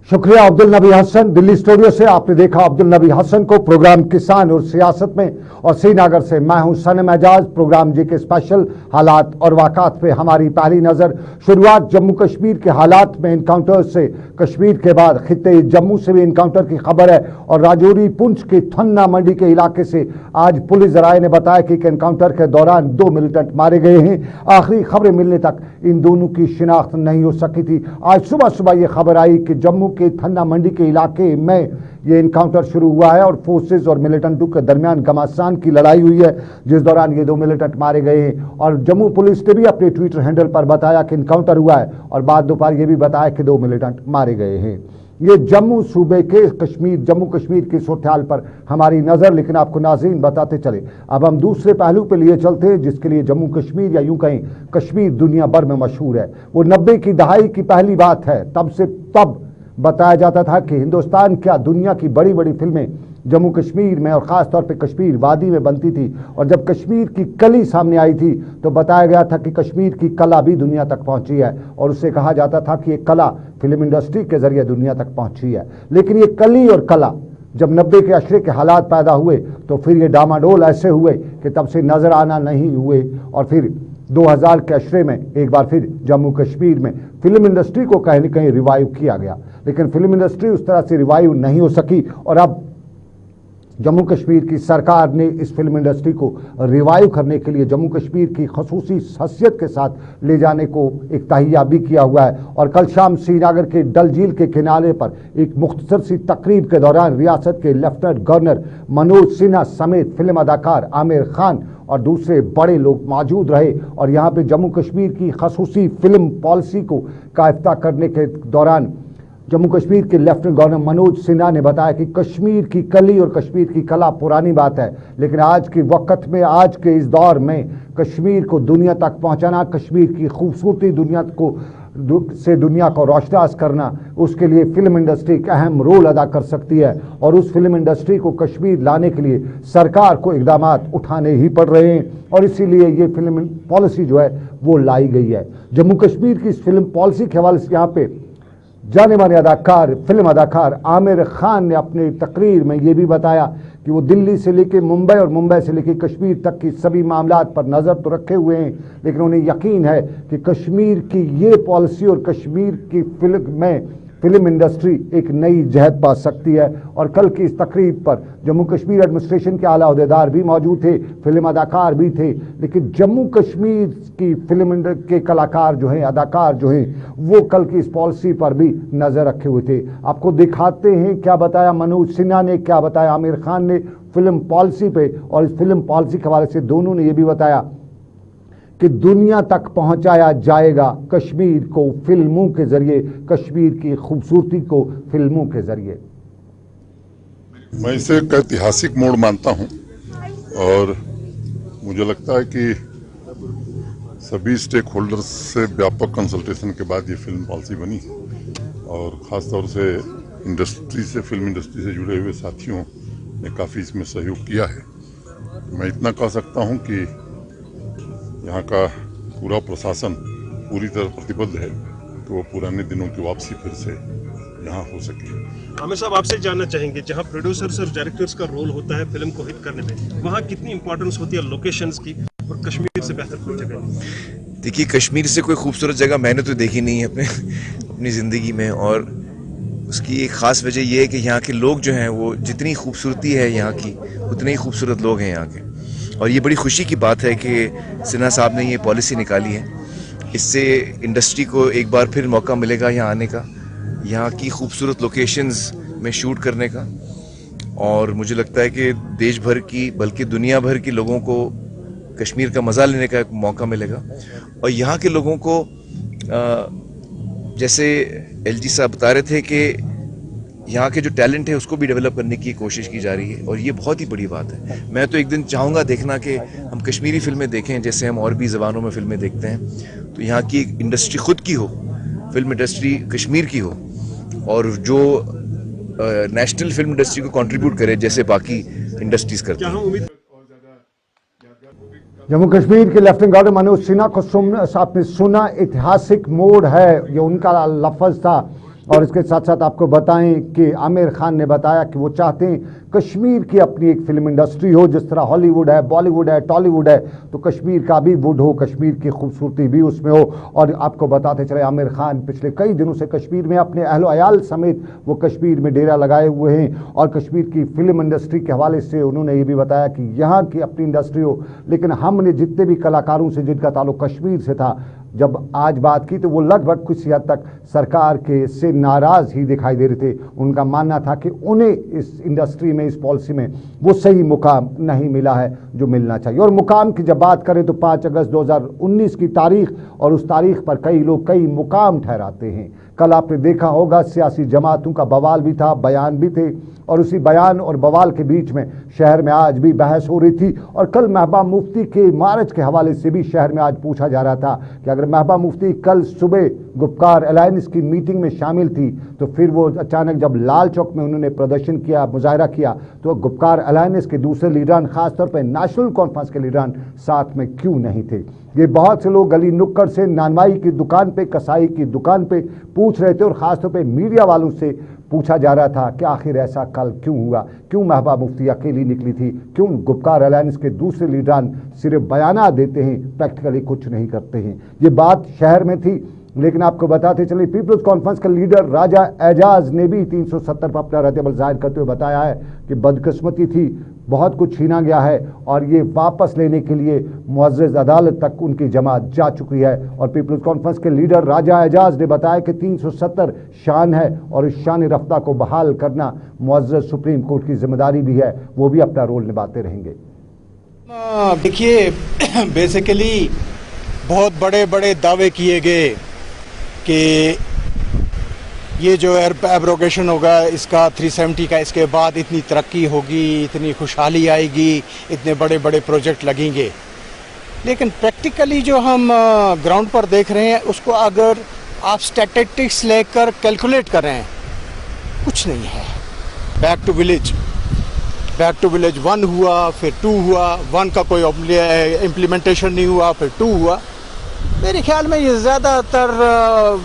शुक्रिया अब्दुल नबी हसन। दिल्ली स्टूडियो से आपने देखा अब्दुल नबी हसन को। प्रोग्राम किसान और सियासत में और श्रीनगर से मैं हूं सनम एजाज। प्रोग्राम जी के स्पेशल हालात और वाक़ात पे हमारी पहली नज़र। शुरुआत जम्मू कश्मीर के हालात में इनकाउंटर से। कश्मीर के बाद खित्ते जम्मू से भी इनकाउंटर की खबर है और राजौरी पुंछ के थन्ना मंडी के इलाके से आज पुलिस जराये ने बताया कि इनकाउंटर के दौरान 2 मिलिटेंट मारे गए हैं। आखिरी खबरें मिलने तक इन दोनों की शिनाख्त नहीं हो सकी थी। आज सुबह सुबह ये खबर आई कि जम्मू के थन्ना मंडी के इलाके में ये इनकाउंटर शुरू हुआ है और फोर्सेस और मिलिटेंटों के दरमियान घमासान की लड़ाई हुई है, जिस दौरान ये 2 मिलिटेंट मारे गए हैं। और जम्मू पुलिस ने भी अपने ट्विटर हैंडल पर बताया कि इनकाउंटर हुआ है और बाद दोपहर ये भी बताया कि 2 मिलिटेंट मारे गए हैं। ये जम्मू सूबे के जम्मू कश्मीर की सूरत-ए-हाल पर हमारी नज़र। लेकिन आपको नाज़रीन बताते चले, अब हम दूसरे पहलू पे लिए चलते हैं जिसके लिए जम्मू कश्मीर या यूं कहें कश्मीर दुनिया भर में मशहूर है। वो 90 की दहाई की पहली बात है। तब बताया जाता था कि हिंदुस्तान क्या दुनिया की बड़ी बड़ी फिल्में जम्मू कश्मीर में और ख़ास तौर पे कश्मीर वादी में बनती थी। और जब कश्मीर की कली सामने आई थी तो बताया गया था कि कश्मीर की कला भी दुनिया तक पहुंची है और उससे कहा जाता था कि ये कला फिल्म इंडस्ट्री के ज़रिए दुनिया तक पहुंची है। लेकिन ये कली और कला जब 90 के अशरे के हालात पैदा हुए तो फिर ये डामाडोल ऐसे हुए कि तब से नज़र आना नहीं हुए। और फिर 2000 के अशरे में एक बार फिर जम्मू कश्मीर में फिल्म इंडस्ट्री को कहीं न कहीं रिवाइव किया गया, लेकिन फिल्म इंडस्ट्री उस तरह से रिवाइव नहीं हो सकी। और अब जम्मू कश्मीर की सरकार ने इस फिल्म इंडस्ट्री को रिवाइव करने के लिए जम्मू कश्मीर की खसूसी हैसियत के साथ ले जाने को एक तहिया भी किया हुआ है। और कल शाम श्रीनगर के डल झील के किनारे पर एक मुख्तसर सी तकरीब के दौरान रियासत के लेफ्टिनेंट गवर्नर मनोज सिन्हा समेत फिल्म अदाकार आमिर खान और दूसरे बड़े लोग मौजूद रहे। और यहाँ पे जम्मू कश्मीर की खसूसी फिल्म पॉलिसी को का इफ्ताह करने के दौरान जम्मू कश्मीर के लेफ्टिनेंट गवर्नर मनोज सिन्हा ने बताया कि कश्मीर की कली और कश्मीर की कला पुरानी बात है, लेकिन आज के वक्त में, आज के इस दौर में कश्मीर को दुनिया तक पहुंचाना, कश्मीर की खूबसूरती दुनिया को रोशनास करना, उसके लिए फिल्म इंडस्ट्री एक अहम रोल अदा कर सकती है। और उस फिल्म इंडस्ट्री को कश्मीर लाने के लिए सरकार को इक़दामात उठाने ही पड़ रहे हैं और इसीलिए ये फिल्म पॉलिसी जो है वो लाई गई है। जम्मू कश्मीर की इस फिल्म पॉलिसी के हवाले से यहाँ पे जाने माने फिल्म अदाकार आमिर खान ने अपनी तकरीर में ये भी बताया कि वो दिल्ली से लेके मुंबई और मुंबई से लेके कश्मीर तक की सभी मामलात पर नज़र तो रखे हुए हैं, लेकिन उन्हें यकीन है कि कश्मीर की ये पॉलिसी और कश्मीर की फिल्म इंडस्ट्री एक नई जहत पा सकती है। और कल की इस तकरीब पर जम्मू कश्मीर एडमिनिस्ट्रेशन के आला अहदेदार भी मौजूद थे, फिल्म अदाकार भी थे, लेकिन जम्मू कश्मीर की फिल्म के कलाकार जो हैं, अदाकार जो हैं, वो कल की इस पॉलिसी पर भी नज़र रखे हुए थे। आपको दिखाते हैं क्या बताया मनोज सिन्हा ने, क्या बताया आमिर खान ने फिल्म पॉलिसी पे। और इस फिल्म पॉलिसी के हवाले से दोनों ने ये भी बताया कि दुनिया तक पहुंचाया जाएगा कश्मीर को फिल्मों के जरिए, कश्मीर की खूबसूरती को फिल्मों के जरिए। मैं इसे एक ऐतिहासिक मोड़ मानता हूं और मुझे लगता है कि सभी स्टेक होल्डर्स से व्यापक कंसल्टेशन के बाद ये फिल्म पॉलिसी बनी और ख़ास तौर से फिल्म इंडस्ट्री से जुड़े हुए साथियों ने काफ़ी इसमें सहयोग किया है। मैं इतना कह सकता हूं कि यहाँ का पूरा प्रशासन पूरी तरह प्रतिबद्ध है कि वो पुराने दिनों की वापसी फिर से यहाँ हो सके। आमिर साहब, आपसे जानना चाहेंगे, जहाँ प्रोड्यूसर्स और डायरेक्टर्स का रोल होता है फिल्म को हिट करने में, वहाँ कितनी इंपॉर्टेंस होती है लोकेशंस की और कश्मीर से बेहतर कोई जगह नहीं? देखिए, कश्मीर से कोई खूबसूरत जगह मैंने तो देखी नहीं है अपनी ज़िंदगी में। और उसकी एक ख़ास वजह यह है कि यहाँ के लोग जो हैं वो जितनी खूबसूरती है यहाँ की, उतने ही खूबसूरत लोग हैं यहाँ के। और ये बड़ी खुशी की बात है कि सिन्हा साहब ने ये पॉलिसी निकाली है। इससे इंडस्ट्री को एक बार फिर मौका मिलेगा यहाँ आने का, यहाँ की खूबसूरत लोकेशंस में शूट करने का। और मुझे लगता है कि देश भर की बल्कि दुनिया भर के लोगों को कश्मीर का मज़ा लेने का एक मौका मिलेगा। और यहाँ के लोगों को जैसे एलजी साहब बता रहे थे कि यहाँ के जो टैलेंट है उसको भी डेवलप करने की कोशिश की जा रही है और ये बहुत ही बड़ी बात है। मैं तो एक दिन चाहूँगा देखना कि हम कश्मीरी फिल्में देखें जैसे हम और भी ज़बानों में फिल्में देखते हैं, तो यहाँ की इंडस्ट्री खुद की हो, फिल्म इंडस्ट्री कश्मीर की हो और जो नेशनल फिल्म इंडस्ट्री को कंट्रीब्यूट करे जैसे बाकी इंडस्ट्रीज करती हैं। जम्मू कश्मीर के लेफ्टिनेंट गवर्नर मनोज सिन्हा को आपने सुना, ऐतिहासिक मोड़ है, ये उनका लफ्ज़ था और इसके साथ साथ आपको बताएं कि आमिर खान ने बताया कि वो चाहते हैं कश्मीर की अपनी एक फिल्म इंडस्ट्री हो, जिस तरह हॉलीवुड है, बॉलीवुड है, टॉलीवुड है, तो कश्मीर का भी वुड हो, कश्मीर की खूबसूरती भी उसमें हो। और आपको बताते चले आमिर खान पिछले कई दिनों से कश्मीर में अपने अहलो अयाल समेत वो कश्मीर में डेरा लगाए हुए हैं और कश्मीर की फिल्म इंडस्ट्री के हवाले से उन्होंने ये भी बताया कि यहाँ की अपनी इंडस्ट्री हो, लेकिन हमने जितने भी कलाकारों से जिनका ताल्लुक कश्मीर से था, जब आज बात की तो वो लगभग कुछ हद तक सरकार के से नाराज़ ही दिखाई दे रहे थे। उनका मानना था कि उन्हें इस इंडस्ट्री में, इस पॉलिसी में वो सही मुकाम नहीं मिला है जो मिलना चाहिए। और मुकाम की जब बात करें तो 5 अगस्त 2019 की तारीख, और उस तारीख पर कई लोग कई मुकाम ठहराते हैं। कल आपने देखा होगा सियासी जमातों का बवाल भी था, बयान भी थे, और उसी बयान और बवाल के बीच में शहर में आज भी बहस हो रही थी। और कल महबूबा मुफ्ती के मार्च के हवाले से भी शहर में आज पूछा जा रहा था कि अगर महबूबा मुफ्ती कल सुबह गुपकार अलायंस की मीटिंग में शामिल थी तो फिर वो अचानक जब लाल चौक में उन्होंने प्रदर्शन किया, मुजाहरा किया, तो गुपकार अलायंस के दूसरे लीडरान, खासतौर पर नेशनल कॉन्फ्रेंस के लीडरान साथ में क्यों नहीं थे। ये बहुत से लोग गली नुक्कड़ से, नानवाई की दुकान पे, कसाई की दुकान पे पूछ रहे थे, और ख़ासतौर पे मीडिया वालों से पूछा जा रहा था कि आखिर ऐसा कल क्यों हुआ, क्यों महबूबा मुफ्ती अकेली निकली थी, क्यों गुपकार अलायंस के दूसरे लीडरान सिर्फ बयाना देते हैं, प्रैक्टिकली कुछ नहीं करते हैं। ये बात शहर में थी। लेकिन आपको बताते चले पीपल्स कॉन्फ्रेंस के लीडर राजा एजाज ने भी 370 पर अपना रद्द-ए-अमल जाहिर करते हुए बताया है कि बदकिस्मती थी, बहुत कुछ छीना गया है और ये वापस लेने के लिए मुअज़्ज़ज़ अदालत तक उनकी जमात जा चुकी है। और पीपल्स कॉन्फ्रेंस के लीडर राजा एजाज ने बताया कि 370 शान है और इस शान रफ्ता को बहाल करना मुअज़्ज़ज़ सुप्रीम कोर्ट की जिम्मेदारी भी है, वो भी अपना रोल निभाते रहेंगे। देखिए, बेसिकली बहुत बड़े बड़े दावे किए गए कि ये जो एब्रोगेशन होगा इसका 370 का, इसके बाद इतनी तरक्की होगी, इतनी खुशहाली आएगी, इतने बड़े बड़े प्रोजेक्ट लगेंगे। लेकिन प्रैक्टिकली जो हम ग्राउंड पर देख रहे हैं उसको अगर आप स्टैटिस्टिक्स लेकर कैलकुलेट कर रहे हैं, कुछ नहीं है। बैक टू विलेज 1 हुआ, फिर 2 हुआ, 1 का कोई इम्प्लीमेंटेशन नहीं हुआ, फिर 2 हुआ। मेरे ख्याल में ये ज़्यादातर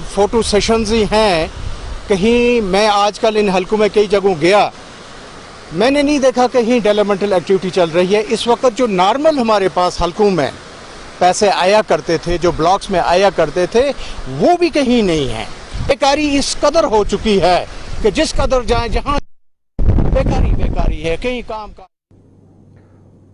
फ़ोटो सेशंस ही हैं। कहीं मैं आजकल इन हलकों में कई जगहों गया, मैंने नहीं देखा कहीं डेवलपमेंटल एक्टिविटी चल रही है। इस वक्त जो नॉर्मल हमारे पास हलकों में पैसे आया करते थे, जो ब्लॉक्स में आया करते थे, वो भी कहीं नहीं है। बेकारी इस कदर हो चुकी है कि जिस कदर जाए जहाँ बेकारी है, कहीं काम का।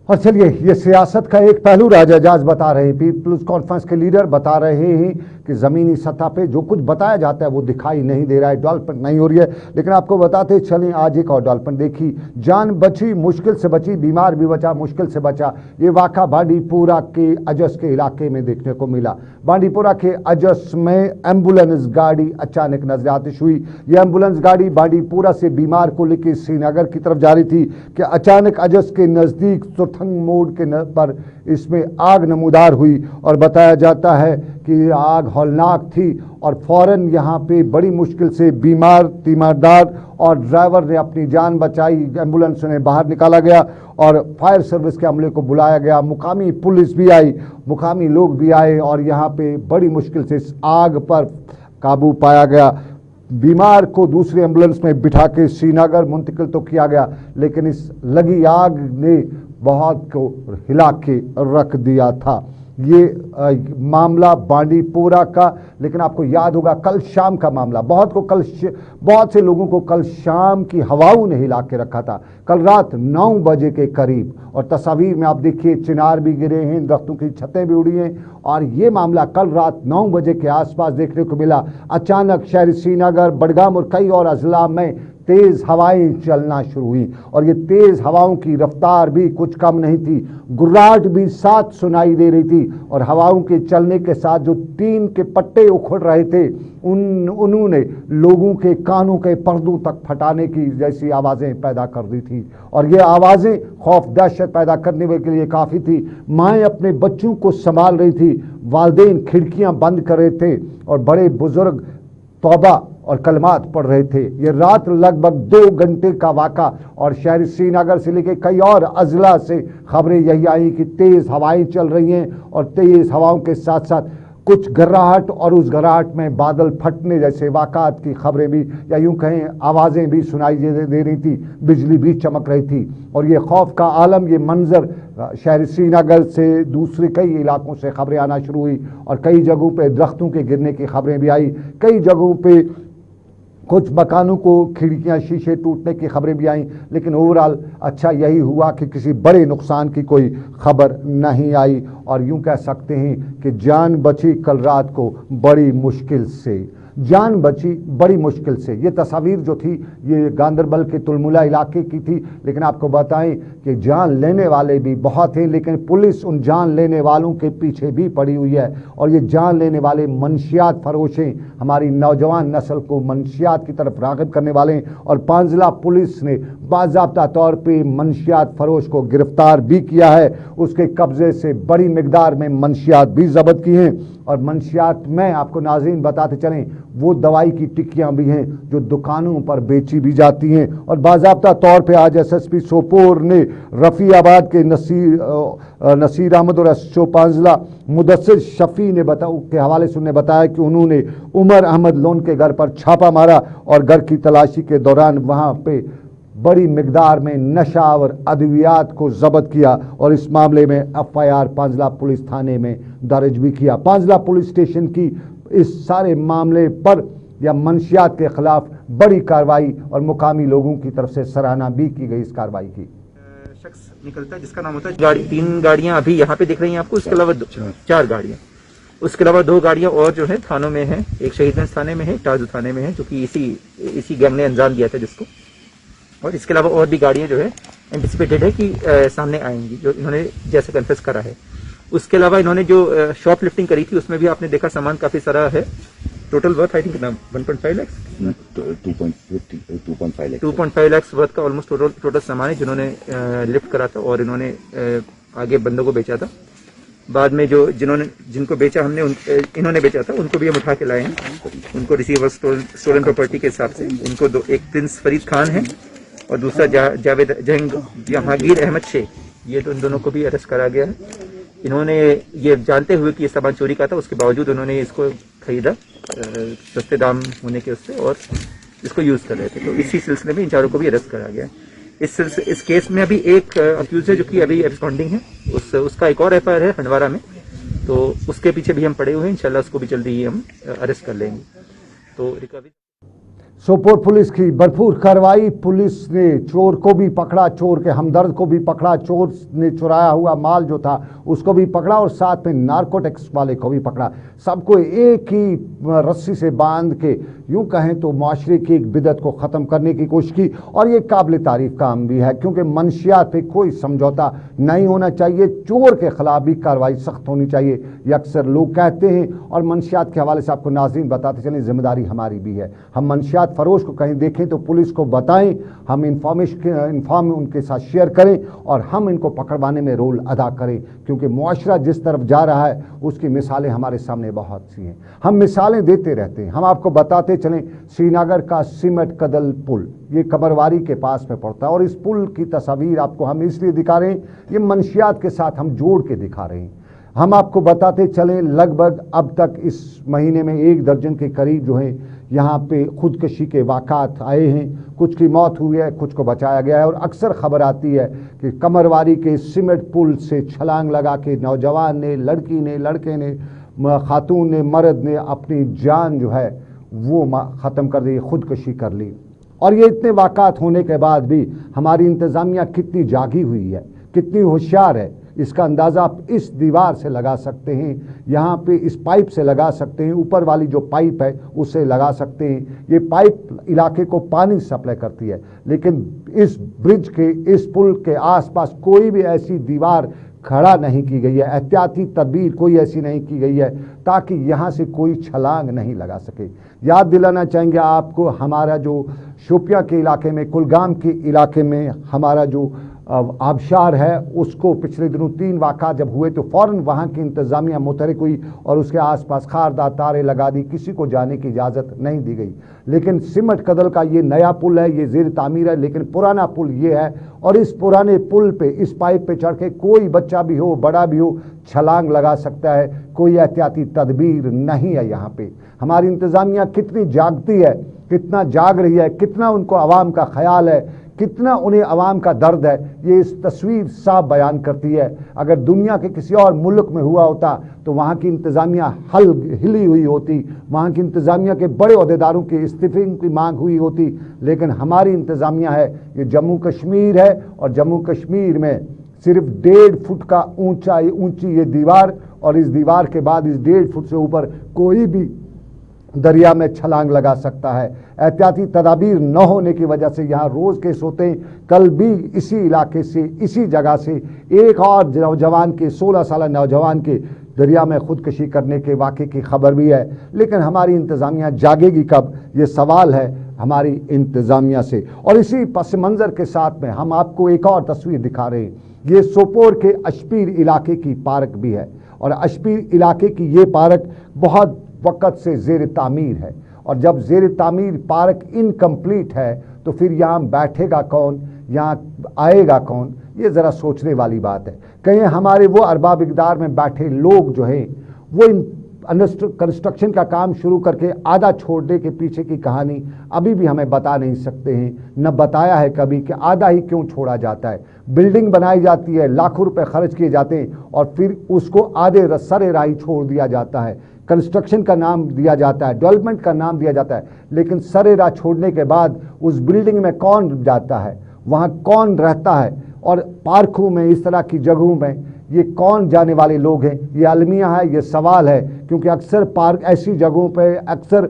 और चलिए, ये सियासत का एक पहलू राजा एजाज बता रहे हैं, पीपल्स कॉन्फ्रेंस के लीडर बता रहे हैं कि ज़मीनी सतह पे जो कुछ बताया जाता है वो दिखाई नहीं दे रहा है, डेवलपमेंट नहीं हो रही है। लेकिन आपको बताते चलें, आज एक और डेवलपमेंट देखी, जान बची, मुश्किल से बची, बीमार भी बचा, मुश्किल से बचा। ये वाक़ा बांडीपुरा के अजस के इलाके में देखने को मिला। बांडीपुरा के अजस में एम्बुलेंस गाड़ी अचानक नजर आतिश हुई। ये एम्बुलेंस गाड़ी बांडीपुरा से बीमार को लेकर श्रीनगर की तरफ जा रही थी कि अचानक अजस के नज़दीक सुरथंग मोड़ के पर इसमें आग नमूदार हुई। और बताया जाता है कि आग हौलनाक थी और फौरन यहाँ पे बड़ी मुश्किल से बीमार, तीमारदार और ड्राइवर ने अपनी जान बचाई। एम्बुलेंस ने बाहर निकाला गया और फायर सर्विस के अमले को बुलाया गया, मुकामी पुलिस भी आई, मुकामी लोग भी आए और यहाँ पे बड़ी मुश्किल से इस आग पर काबू पाया गया। बीमार को दूसरी एम्बुलेंस में बिठा के श्रीनगर मुंतकिल तो किया गया, लेकिन इस लगी आग ने बहुत को हिला के रख दिया था। ये मामला बांडीपुरा का, लेकिन आपको याद होगा कल शाम का मामला, बहुत से लोगों को कल शाम की हवाओं ने हिला के रखा था, कल रात 9 बजे के करीब। और तस्वीर में आप देखिए, चिनार भी गिरे हैं, दरख्तों की छतें भी उड़ी हैं। और ये मामला कल रात 9 बजे के आसपास देखने को मिला। अचानक शहर श्रीनगर, बडगाम और कई और अजला में तेज़ हवाएं चलना शुरू हुई और ये तेज़ हवाओं की रफ्तार भी कुछ कम नहीं थी, गुर्राहट भी साथ सुनाई दे रही थी। और हवाओं के चलने के साथ जो टीन के पट्टे उखड़ रहे थे उन्होंने लोगों के कानों के पर्दों तक फटाने की जैसी आवाज़ें पैदा कर दी थी। और ये आवाज़ें खौफ दहशत पैदा करने के लिए काफ़ी थी। माएँ अपने बच्चों को संभाल रही थी, वालिदैन खिड़कियाँ बंद कर रहे थे और बड़े बुजुर्ग तौबा और कलमात पढ़ रहे थे। ये रात लगभग 2 घंटे का वाक़ा और शहर श्रीनगर से लेकर कई और अजला से खबरें यही आई कि तेज़ हवाएं चल रही हैं और तेज़ हवाओं के साथ साथ कुछ गर्राहट और उस गर्राहट में बादल फटने जैसे वाक़ात की खबरें भी या यूं कहें आवाज़ें भी सुनाई दे रही थी, बिजली भी चमक रही थी और ये खौफ का आलम, ये मंजर शहर श्रीनगर से दूसरे कई इलाकों से खबरें आना शुरू हुई और कई जगहों पे दरख्तों के गिरने की खबरें भी आई, कई जगहों पे कुछ मकानों को खिड़कियां शीशे टूटने की खबरें भी आईं, लेकिन ओवरऑल अच्छा यही हुआ कि किसी बड़े नुकसान की कोई खबर नहीं आई और यूं कह सकते हैं कि जान बची कल रात को बड़ी मुश्किल से, जान बची बड़ी मुश्किल से। ये तस्वीर जो थी ये गांदरबल के तुलमुला इलाके की थी, लेकिन आपको बताएं कि जान लेने वाले भी बहुत हैं, लेकिन पुलिस उन जान लेने वालों के पीछे भी पड़ी हुई है और ये जान लेने वाले मनशियात फरोश हैं, हमारी नौजवान नस्ल को मनशियात की तरफ राग़िब करने वाले हैं और पांजिला पुलिस ने बाज़ाब्ता तौर पे मनशियात फरोश को गिरफ्तार भी किया है, उसके कब्ज़े से बड़ी मिकदार में मनशियात भी ज़ब्त की हैं और मनशियात में आपको नाज़रीन बताते चलें वो दवाई की टिक्कियां भी हैं जो दुकानों पर बेची भी जाती हैं और बाज़ाब्ता तौर पे आज एसएसपी सोपोर ने रफ़ीआबाद के नसीर अहमद और एसएचओ पांजिला मुदस्सिर शफ़ी ने के हवाले से उन्हें बताया कि उन्होंने उमर अहमद लोन के घर पर छापा मारा और घर की तलाशी के दौरान वहाँ पे बड़ी मिकदार में नशा और अद्वियात को ज़ब्त किया और इस मामले में एफआईआर पांजिला पुलिस थाने में दर्ज भी किया। पांजिला पुलिस स्टेशन की इस सारे मामले पर या मनशियात के खिलाफ बड़ी कार्रवाई और मुकामी लोगों की तरफ से सराहना भी की गई इस कार्रवाई की। शख्स निकलता है जिसका नाम होता है तीन गाड़ियां अभी यहाँ पे दिख रही हैं आपको, इसके अलावा 4 गाड़ियां, उसके अलावा 2 गाड़ियां और जो है थानों में है, एक शहीदगंज थाने में है, ताजू थाने में है, जो कि इसी गैंग ने अंजाम दिया था जिसको, और इसके अलावा और भी गाड़ियां जो है एंटिसिपेटेड है कि सामने आएंगी, जो इन्होंने जैसे कन्फेस करा है। उसके अलावा इन्होंने जो शॉप लिफ्टिंग करी थी उसमें भी आपने देखा सामान काफी सारा है, total worth I think 1.5 lakh 2.5 lakh worth का ऑलमोस्ट टोटल सामान है जिन्होंने लिफ्ट करा था और इन्होंने आगे बंदों को बेचा था। बाद में जो जिनको बेचा हमने इन्होंने बेचा था उनको भी हम उठा के लाए हैं, उनको रिसीवर स्टोलन प्रॉपर्टी के हिसाब से उनको एक प्रिंस फरीद खान है और दूसरा जावेद जहांगीर अहमद शेख, ये तो इन दोनों को भी अरेस्ट करा गया है। इन्होंने ये जानते हुए कि ये सामान चोरी का था उसके बावजूद उन्होंने इसको खरीदा सस्ते दाम होने के उससे और इसको यूज कर रहे थे, तो इसी सिलसिले में इन चारों को भी अरेस्ट करा गया है। इस केस में अभी एक अक्यूज है जो कि अभी एब्सकॉन्डिंग है, उसका एक और एफआईआर है हंडवारा में, तो उसके पीछे भी हम पड़े हुए हैं, इंशाल्लाह उसको भी जल्दी ही हम अरेस्ट कर लेंगे। तो रिकवरी सोपोर पुलिस की भरपूर कार्रवाई, पुलिस ने चोर को भी पकड़ा, चोर के हमदर्द को भी पकड़ा, चोर ने चुराया हुआ माल जो था उसको भी पकड़ा और साथ में नारकोटिक्स वाले को भी पकड़ा। सबको एक ही रस्सी से बांध के यूं कहें तो माशरे की एक बिदत को ख़त्म करने की कोशिश की और ये काबिल तारीफ काम भी है क्योंकि मनशियात पे कोई समझौता नहीं होना चाहिए, चोर के खिलाफ भी कार्रवाई सख्त होनी चाहिए, ये अक्सर लोग कहते हैं। और मनशियात के हवाले से आपको नाज़रीन बताते चलें जिम्मेदारी हमारी भी है, हम मनशियात फरोश को कहीं देखें तो पुलिस को बताएं, हम इन्फॉर्म उनके साथ शेयर करें और हम इनको पकड़वाने में रोल अदा करें क्योंकि मुआशरा जिस तरफ जा रहा है उसकी मिसालें हमारे सामने बहुत सी हैं, हम मिसालें देते रहते हैं। हम आपको बताते चलें श्रीनगर का सीमेंट कदल पुल ये कमरवारी के पास में पड़ता है और इस पुल की तस्वीर आपको हम इसलिए दिखा रहे हैं, ये मनशियात के साथ हम जोड़ के दिखा रहे हैं। हम आपको बताते चलें लगभग अब तक इस महीने में 1 दर्जन के करीब जो है यहाँ पे खुदकशी के वाक़ात आए हैं, कुछ की मौत हुई है, कुछ को बचाया गया है और अक्सर खबर आती है कि कमरवारी के सीमेंट पुल से छलांग लगा के नौजवान ने, लड़की ने, लड़के ने, खातून ने, मर्द ने अपनी जान जो है वो ख़त्म कर दी, खुदकशी कर ली। और ये इतने वाक़ात होने के बाद भी हमारी इंतज़ामिया कितनी जागी हुई है, कितनी होशियार है, इसका अंदाज़ा आप इस दीवार से लगा सकते हैं, यहाँ पे इस पाइप से लगा सकते हैं, ऊपर वाली जो पाइप है उससे लगा सकते हैं। ये पाइप इलाके को पानी सप्लाई करती है, लेकिन इस ब्रिज के, इस पुल के आसपास कोई भी ऐसी दीवार खड़ा नहीं की गई है, एहतियाती तदबीर कोई ऐसी नहीं की गई है ताकि यहाँ से कोई छलांग नहीं लगा सके। याद दिलाना चाहेंगे आपको, हमारा जो शोपियां के इलाके में, कुलगाम के इलाके में हमारा जो आबशार है उसको पिछले दिनों 3 वाक़ा जब हुए तो फ़ौरन वहाँ की इंतज़ामिया मुतहरिक हुई और उसके आसपास खारदार तारे लगा दी, किसी को जाने की इजाज़त नहीं दी गई। लेकिन सीमेंट कदल का ये नया पुल है, ये ज़ेर तामीर है, लेकिन पुराना पुल ये है और इस पुराने पुल पे, इस पाइप पे चढ़ के कोई बच्चा भी हो, बड़ा भी हो, छलांग लगा सकता है, कोई एहतियाती तदबीर नहीं है यहाँ पे। हमारी इंतज़ामिया कितनी जागती है, कितना जाग रही है, कितना उनको आवाम का ख्याल है, कितना उन्हें आवाम का दर्द है, ये इस तस्वीर साफ बयान करती है। अगर दुनिया के किसी और मुल्क में हुआ होता तो वहाँ की इंतज़ामिया हिली हुई होती, वहाँ की इंतज़ामिया के बड़े अहदेदारों के इस्तीफे की मांग हुई होती, लेकिन हमारी इंतज़ामिया है, ये जम्मू कश्मीर है और जम्मू कश्मीर में सिर्फ 1.5 फुट का ऊंची ये दीवार, और इस दीवार के बाद इस 1.5 फुट से ऊपर कोई भी दरिया में छलांग लगा सकता है। एहतियाती तदाबीर न होने की वजह से यहाँ रोज़ केस होते हैं। कल भी इसी इलाके से, इसी जगह से एक और नौजवान के, 16 साल नौजवान के दरिया में खुदकशी करने के वाक़े की खबर भी है। लेकिन हमारी इंतज़ामिया जागेगी कब, ये सवाल है हमारी इंतज़ामिया से। और इसी पस मंज़र के साथ में हम आपको एक और तस्वीर दिखा रहे हैं। ये सोपोर के अशपीर इलाके की पार्क भी है, और अशपीर इलाके की ये पार्क बहुत वक़्त से ज़ेर तामीर है, और जब ज़ेर तामीर पार्क इनकम्प्लीट है तो फिर यहाँ बैठेगा कौन, यहाँ आएगा कौन, ये ज़रा सोचने वाली बात है। कहीं हमारे वो अरबाब इक़दार में बैठे लोग जो हैं वो इन कंस्ट्रक्शन का काम शुरू करके आधा छोड़ने के पीछे की कहानी अभी भी हमें बता नहीं सकते हैं, न बताया है कभी कि आधा ही क्यों छोड़ा जाता है। बिल्डिंग बनाई जाती है, लाखों रुपए खर्च किए जाते हैं, और फिर उसको आधे सरे राही छोड़ दिया जाता है। कंस्ट्रक्शन का नाम दिया जाता है, डेवलपमेंट का नाम दिया जाता है, लेकिन सरे राह छोड़ने के बाद उस बिल्डिंग में कौन जाता है, वहाँ कौन रहता है, और पार्कों में, इस तरह की जगहों में ये कौन जाने वाले लोग हैं, ये अलमिया है, ये सवाल है। क्योंकि अक्सर पार्क ऐसी जगहों पे, अक्सर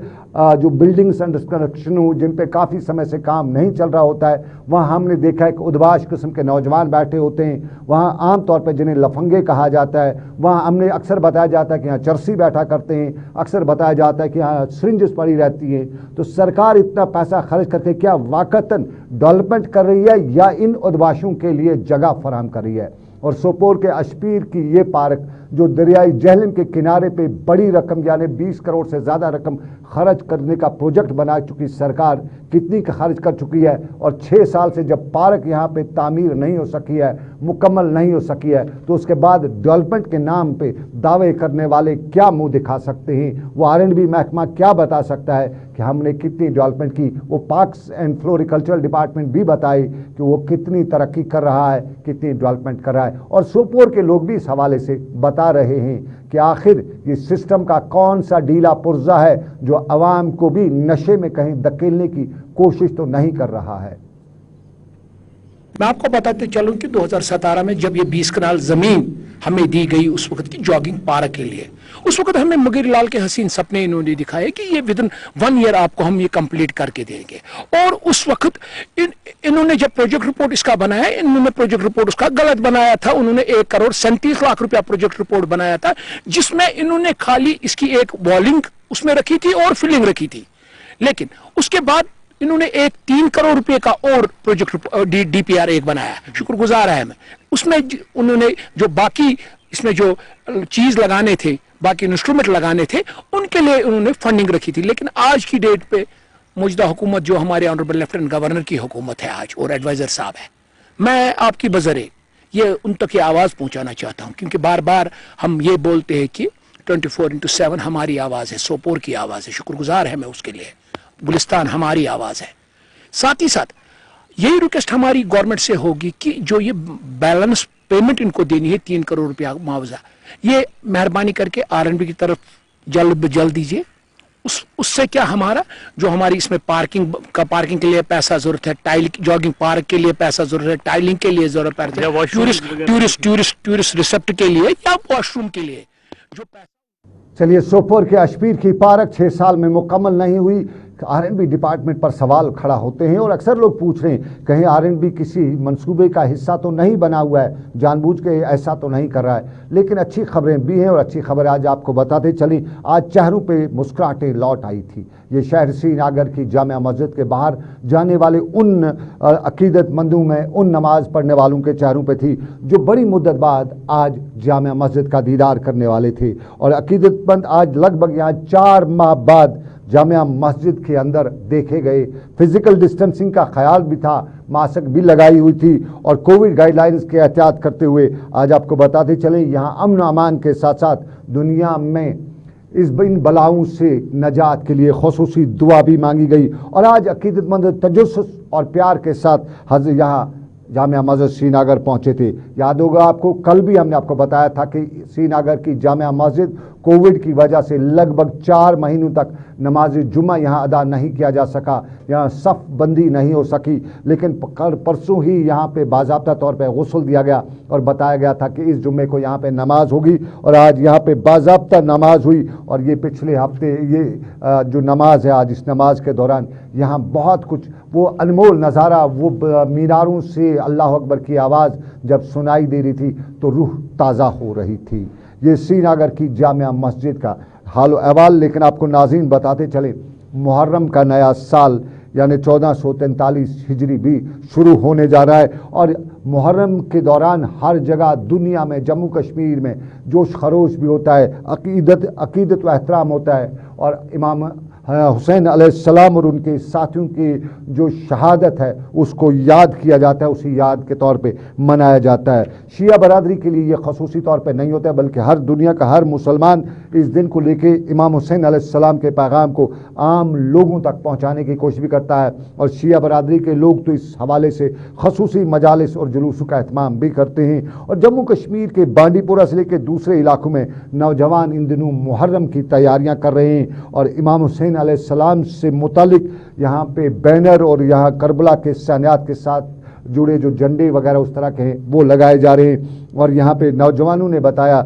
जो बिल्डिंग्स अंडर कंस्ट्रक्शन हो, जिन पे काफ़ी समय से काम नहीं चल रहा होता है, वहाँ हमने देखा है कि उद्बाश किस्म के नौजवान बैठे होते हैं। वहाँ आम तौर पे जिन्हें लफंगे कहा जाता है, वहाँ हमने अक्सर बताया जाता है कि यहाँ चरसी बैठा करते हैं, अक्सर बताया जाता है कि यहाँ सिरिंजेस पड़ी रहती हैं। तो सरकार इतना पैसा खर्च करके क्या वाकतन डेवलपमेंट कर रही है या इन उद्बाशों के लिए जगह फराहम कर रही है? और सोपोर के अशपीर की ये पार्क जो दरियाई जहलम के किनारे पे बड़ी रकम यानी 20 करोड़ से ज़्यादा रकम खर्च करने का प्रोजेक्ट बना चुकी सरकार कितनी खर्च कर चुकी है, और 6 साल से जब पार्क यहाँ पे तामीर नहीं हो सकी है, मुकम्मल नहीं हो सकी है, तो उसके बाद डेवलपमेंट के नाम पे दावे करने वाले क्या मुंह दिखा सकते हैं? वो R&B महकमा क्या बता सकता है कि हमने कितनी डेवलपमेंट की? वो पार्क्स एंड फ्लोरिकल्चरल डिपार्टमेंट भी बताए कि वो कितनी तरक्की कर रहा है, कितनी डेवलपमेंट कर रहा है। और सोपोर के लोग भी इस हवाले से बता रहे हैं कि आखिर ये सिस्टम का कौन सा ढीला पुर्जा है जो अवाम को भी नशे में कहीं धकेलने की कोशिश तो नहीं कर रहा है। मैं आपको बताते चलूं कि 2017 में जब ये 20 कनाल जमीन हमें दी गई उस वक्त की जॉगिंग पार्क के लिए, उस वक्त हमें मुगीर लाल के हसीन सपने इन्होंने दिखाए कि ये विदिन 1 ईयर आपको हम ये कंप्लीट करके देंगे। और उस वक्त इन्होंने जब प्रोजेक्ट रिपोर्ट इसका बनाया, इन्होंने प्रोजेक्ट रिपोर्ट उसका गलत बनाया था। उन्होंने 1 करोड़ 37 लाख रुपया प्रोजेक्ट रिपोर्ट बनाया था, जिसमें इन्होंने खाली इसकी एक वॉलिंग उसमें रखी थी और फिलिंग रखी थी। लेकिन उसके बाद इन्होंने एक 3 करोड़ रुपए का और प्रोजेक्ट DPR एक बनाया, शुक्रगुजार है मैं। उसमें उन्होंने जो बाकी इसमें जो चीज लगाने थे, बाकी इंस्ट्रूमेंट लगाने थे, उनके लिए उन्होंने फंडिंग रखी थी। लेकिन आज की डेट पे मौजूदा हुकूमत जो हमारे ऑनरेबल लेफ्टिनेंट गवर्नर की हुकूमत है आज, और एडवाइजर साहब है, मैं आपकी बजरे ये उन तक ये आवाज पहुंचाना चाहता हूं, क्योंकि बार बार हम ये बोलते हैं कि 24/7 हमारी आवाज है, सोपोर की आवाज है, शुक्रगुजार है मैं उसके लिए। गुलिस्तान हमारी आवाज है। साथ ही साथ यही रिक्वेस्ट हमारी गवर्नमेंट से होगी कि जो ये बैलेंस पेमेंट इनको देनी है 3 करोड़ रुपया मुआवजा, ये मेहरबानी करके R&B की तरफ जल्द दीजिए। उससे क्या हमारा जो हमारी इसमें पार्किंग के लिए पैसा जरूरत है, जॉगिंग पार्क के लिए पैसा जरूरत है, टाइलिंग के लिए जरूरत है, टूरिस्ट रिसेप्ट के लिए या वॉशरूम के लिए जो पैसा। चलिए, सोपोर के अशपीर की पार्क 6 साल में मुकम्मल नहीं हुई। R&B डिपार्टमेंट पर सवाल खड़ा होते हैं, और अक्सर लोग पूछ रहे हैं कहीं R&B किसी मंसूबे का हिस्सा तो नहीं बना हुआ है, जानबूझ के ऐसा तो नहीं कर रहा है। लेकिन अच्छी खबरें भी हैं, और अच्छी खबर आज आपको बताते चली। आज चेहरों पे मुस्कुराहटें लौट आई थी। ये शहर श्रीनगर की जामिया मस्जिद के बाहर जाने वाले उन अकीदतमंदों में, उन नमाज पढ़ने वालों के चेहरों पे थी जो बड़ी मुद्दत बाद आज जामिया मस्जिद का दीदार करने वाले थे। और अकीदतमंद आज लगभग यहाँ 4 माह बाद जामिया मस्जिद के अंदर देखे गए। फिजिकल डिस्टेंसिंग का ख्याल भी था, मास्क भी लगाई हुई थी और कोविड गाइडलाइंस के एहतियात करते हुए आज आपको बताते चले यहाँ अमन अमान के साथ साथ दुनिया में इन बलाओं से नजात के लिए खुसूसी दुआ भी मांगी गई। और आज अकीदतमंद तजस्सुस और प्यार के साथ हज़रत यहाँ जामिया मस्जिद श्रीनगर पहुंचे थे। याद होगा आपको, कल भी हमने आपको बताया था कि श्रीनगर की जामिया मस्जिद कोविड की वजह से लगभग 4 महीनों तक नमाज जुम्मा यहाँ अदा नहीं किया जा सका, यहाँ सफ़ बंदी नहीं हो सकी। लेकिन परसों ही यहाँ पे बाज़ाब्ता तौर पे गुस्ल दिया गया और बताया गया था कि इस जुम्मे को यहाँ पे नमाज होगी और आज यहाँ पे बाज़ाब्ता नमाज हुई। और ये पिछले हफ्ते ये जो नमाज है, आज इस नमाज के दौरान यहाँ बहुत कुछ वो अनमोल नज़ारा, वो मीनारों से अल्लाह अकबर की आवाज़ जब सुनाई दे रही थी तो रूह ताज़ा हो रही थी। ये श्रीनगर की जामिया मस्जिद का हाल अहवाल। लेकिन आपको नाज़रीन बताते चले, मुहर्रम का नया साल यानी 1443 हिजरी भी शुरू होने जा रहा है और मुहर्रम के दौरान हर जगह दुनिया में, जम्मू कश्मीर में जोश खरोश भी होता है, अकीदत व एहतराम होता है और इमाम हुसैन अलैहिस्सलाम और उनके साथियों की जो शहादत है उसको याद किया जाता है, उसी याद के तौर पे मनाया जाता है। शिया बरादरी के लिए ये खसूसी तौर पे नहीं होता है, बल्कि हर दुनिया का हर मुसलमान इस दिन को लेके इमाम हुसैन अलैहिस्सलाम के पैगाम को आम लोगों तक पहुँचाने की कोशिश भी करता है। और शिया बरादरी के लोग तो इस हवाले से खसूसी मजालिस और जुलूसों का एहतमाम भी करते हैं। और जम्मू कश्मीर के बांडीपोरा से लेकर दूसरे इलाकों में नौजवान इन दिनों मुहर्रम की तैयारियाँ कर रहे हैं और इमाम हुसैन अलैहिस्सलाम से मुतालिक यहाँ पे बैनर और यहाँ करबला के सैनियात के साथ जुड़े जो झंडे वगैरह उस तरह के हैं वो लगाए जा रहे हैं। और यहाँ पे नौजवानों ने बताया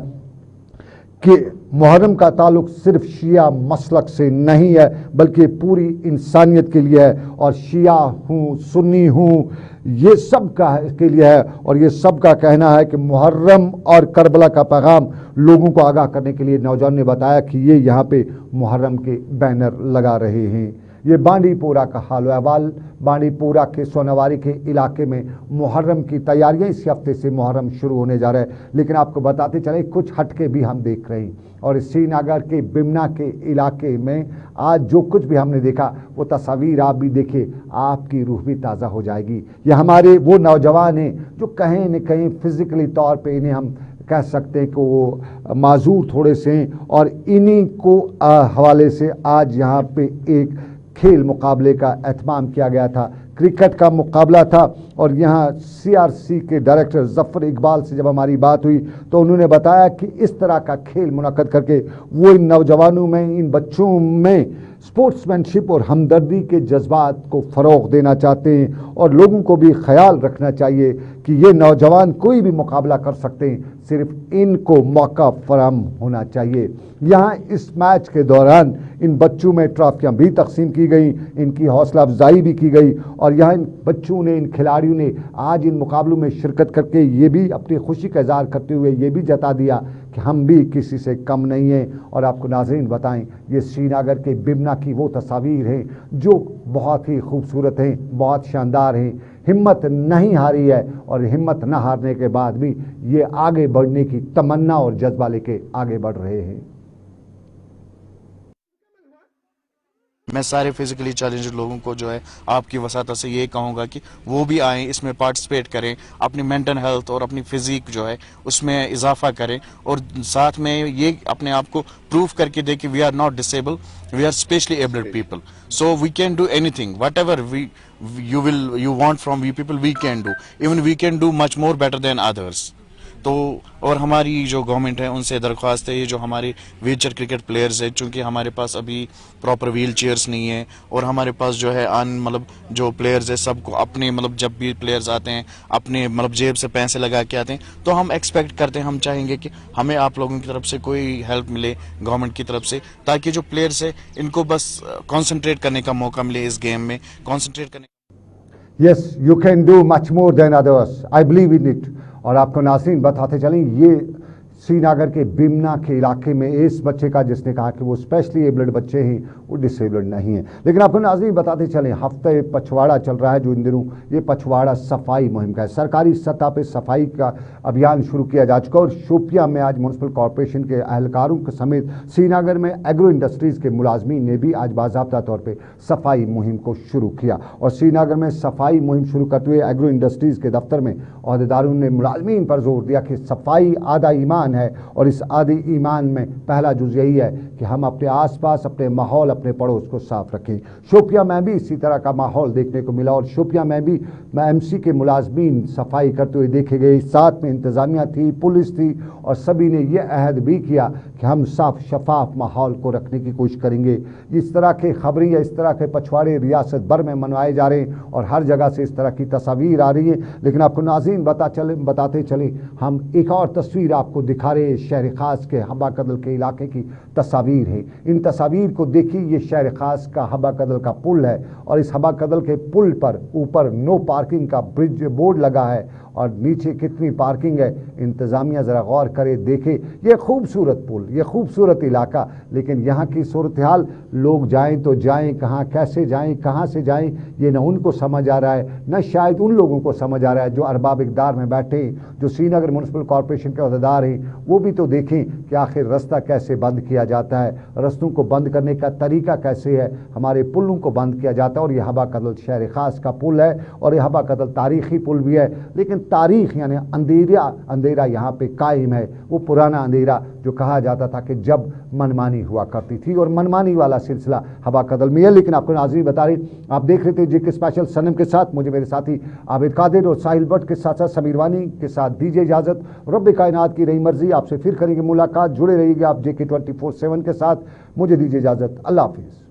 कि मुहर्रम का ताल्लुक सिर्फ शिया मसलक से नहीं है बल्कि पूरी इंसानियत के लिए है और शिया हूँ सुन्नी हूँ ये सब का के लिए है। और ये सब का कहना है कि मुहर्रम और करबला का पैगाम लोगों को आगाह करने के लिए नौजवान ने बताया कि ये यहाँ पे मुहर्रम के बैनर लगा रहे हैं। ये बांडीपोरा का हाल अहवाल। बांडीपोरा के सोनावारी के इलाके में मुहर्रम की तैयारियां इस हफ्ते से मुहर्रम शुरू होने जा रहा है। लेकिन आपको बताते चले कुछ हटके भी हम देख रहे हैं और श्रीनगर के बिमना के इलाके में आज जो कुछ भी हमने देखा वो तस्वीर आप भी देखिए, आपकी रूह भी ताज़ा हो जाएगी। ये हमारे वो नौजवान हैं जो कहीं न कहीं फिज़िकली तौर पे इन्हें हम कह सकते हैं कि वो माजूर थोड़े से हैं और इन्हीं को हवाले से आज यहाँ पे एक खेल मुकाबले का एहतमाम किया गया था। क्रिकेट का मुकाबला था और यहाँ CRC के डायरेक्टर ज़फ़र इकबाल से जब हमारी बात हुई तो उन्होंने बताया कि इस तरह का खेल मुनक़्क़द करके वो इन नौजवानों में, इन बच्चों में स्पोर्ट्समैनशिप और हमदर्दी के जज्बात को फ़रोग़ देना चाहते हैं और लोगों को भी ख्याल रखना चाहिए कि ये नौजवान कोई भी मुकाबला कर सकते हैं, सिर्फ इनको मौका फराहम होना चाहिए। यहाँ इस मैच के दौरान इन बच्चों में ट्रॉफियाँ भी तकसीम की गई, इनकी हौसला अफजाई भी की गई और यहाँ इन बच्चों ने, इन खिलाड़ियों ने आज इन मुकाबलों में शिरकत करके ये भी अपनी खुशी का इज़हार करते हुए ये भी जता दिया कि हम भी किसी से कम नहीं हैं। और आपको नाज़रीन बताएं, ये श्रीनगर के बिमना की वो तस्वीर हैं जो बहुत ही खूबसूरत हैं, बहुत शानदार हैं। हिम्मत नहीं हारी है और हिम्मत न हारने के बाद भी ये आगे बढ़ने की तमन्ना और जज्बा लेके आगे बढ़ रहे हैं। मैं सारे फिजिकली चैलेंज्ड लोगों को जो है आपकी वसाता से ये कहूँगा कि वो भी आएँ, इसमें पार्टिसिपेट करें, अपनी मेंटल हेल्थ और अपनी फिजिक जो है उसमें इजाफा करें और साथ में ये अपने आप को प्रूव करके दें कि we are not disable, we are specially abled people, so we can do anything, whatever you want from we people, we can do, even we can do much more better than others। तो और हमारी जो government है उनसे दरख्वास्त है, ये जो हमारे व्हीलचेयर क्रिकेट प्लेयर्स है, चूँकि हमारे पास अभी प्रॉपर व्हील चेयर्स नहीं है और हमारे पास जो है मतलब जो प्लेयर्स है सबको अपने मतलब जब भी प्लेयर्स आते हैं अपने मतलब जेब से पैसे लगा के आते हैं, तो हम एक्सपेक्ट करते हैं, हम चाहेंगे कि हमें आप लोगों की तरफ से कोई हेल्प मिले गवर्नमेंट की तरफ से, ताकि जो प्लेयर्स है इनको बस कॉन्सेंट्रेट करने का मौका मिले, इस गेम में कॉन्सेंट्रेट करने। Yes, you can do much more than others. I believe in it. और आपको नाज़रीन बताते चलें, ये श्रीनगर के बिमना के इलाके में इस बच्चे का जिसने कहा कि वो स्पेशली एबल्ड बच्चे हैं, वो डिसेबल्ड नहीं है। लेकिन आपको नाज़रीन बताते चलें, हफ्ते पछवाड़ा चल रहा है जो इन दिनों, ये पछवाड़ा सफाई मुहिम का है। सरकारी सतह पे सफाई का अभियान शुरू किया जा चुका और शोपियां में आज म्यूनसिपल कॉरपोरेशन के एहलकारों के समेत श्रीनगर में एग्रो इंडस्ट्रीज़ के मुलाजमीन ने भी आज बाज़ाब्ता तौर पर सफाई मुहिम को शुरू किया। और श्रीनगर में सफाई मुहिम शुरू करते हुए एग्रो इंडस्ट्रीज़ के दफ्तर में अहदेदारों ने मुलाजमीन पर जोर दिया कि सफाई आधा ईमान है और इस आधे ईमान में पहला जुज़ यही है कि हम अपने आसपास, अपने माहौल, अपने पड़ोस को साफ रखें। शोपियां में भी इसी तरह का माहौल देखने को मिला और शोपियां में भी एमसी के मुलाजमीन सफाई करते हुए देखे गए। साथ में इंतज़ामिया थी, पुलिस थी और सभी ने यह अहद भी किया कि हम साफ शफाफ माहौल को रखने की कोशिश करेंगे। इस तरह के खबरें या इस तरह के पछवाड़े रियासत भर में मनवाए जा रहे हैं और हर जगह से इस तरह की तस्वीर आ रही है। लेकिन आपको नाज़रीन बताते चले, हम एक और तस्वीर आपको दिखा रहे हैं। शहर खास के हबा कदल के इलाके की तस्वीर है। इन तस्वीर को देखिए, ये शहर खास का हबा कदल का पुल है और इस हबा कदल के पुल पर ऊपर नो पार्किंग का ब्रिज बोर्ड लगा है और नीचे कितनी पार्किंग है इंतज़ामिया ज़रा गौर करे, देखे। ये खूबसूरत पुल, ये खूबसूरत इलाका, लेकिन यहाँ की सूरत हाल, लोग जाएं तो जाएं कहाँ, कैसे जाएं, कहाँ से जाएं, ये न उनको समझ आ रहा है, न शायद उन लोगों को समझ आ रहा है जो अरबाब इक़दार में बैठे, जो श्रीनगर म्यूनसिपल कॉरपोरेशन के अहदेदार हैं। वो भी तो देखें कि आखिर रास्ता कैसे बंद किया जाता है, रस्तों को बंद करने का तरीका कैसे है, हमारे पुलों को बंद किया जाता है। और यह हबा कदल शहर खास का पुल है और यह हबा कदल तारीख़ी पुल भी है, लेकिन तारीख यानी अंधेरा यहाँ पे कायम है। वो पुराना अंधेरा जो कहा जाता था कि जब मनमानी हुआ करती थी, और मनमानी वाला सिलसिला हबा कदल में है। लेकिन आपको नाज़रीन बता रहे, आप देख रहे थे जेके स्पेशल सनम के साथ, मुझे मेरे साथी आबिद कादिर और साहिल भट्ट के साथ साथ समीर वानी के साथ दीजिए इजाज़त। रब कायनात की रही मर्जी, आपसे फिर करेंगे मुलाकात। जुड़े रहिएगा आप JK 24/7 के साथ। मुझे दीजिए इजाज़त। अल्लाह हाफिज़।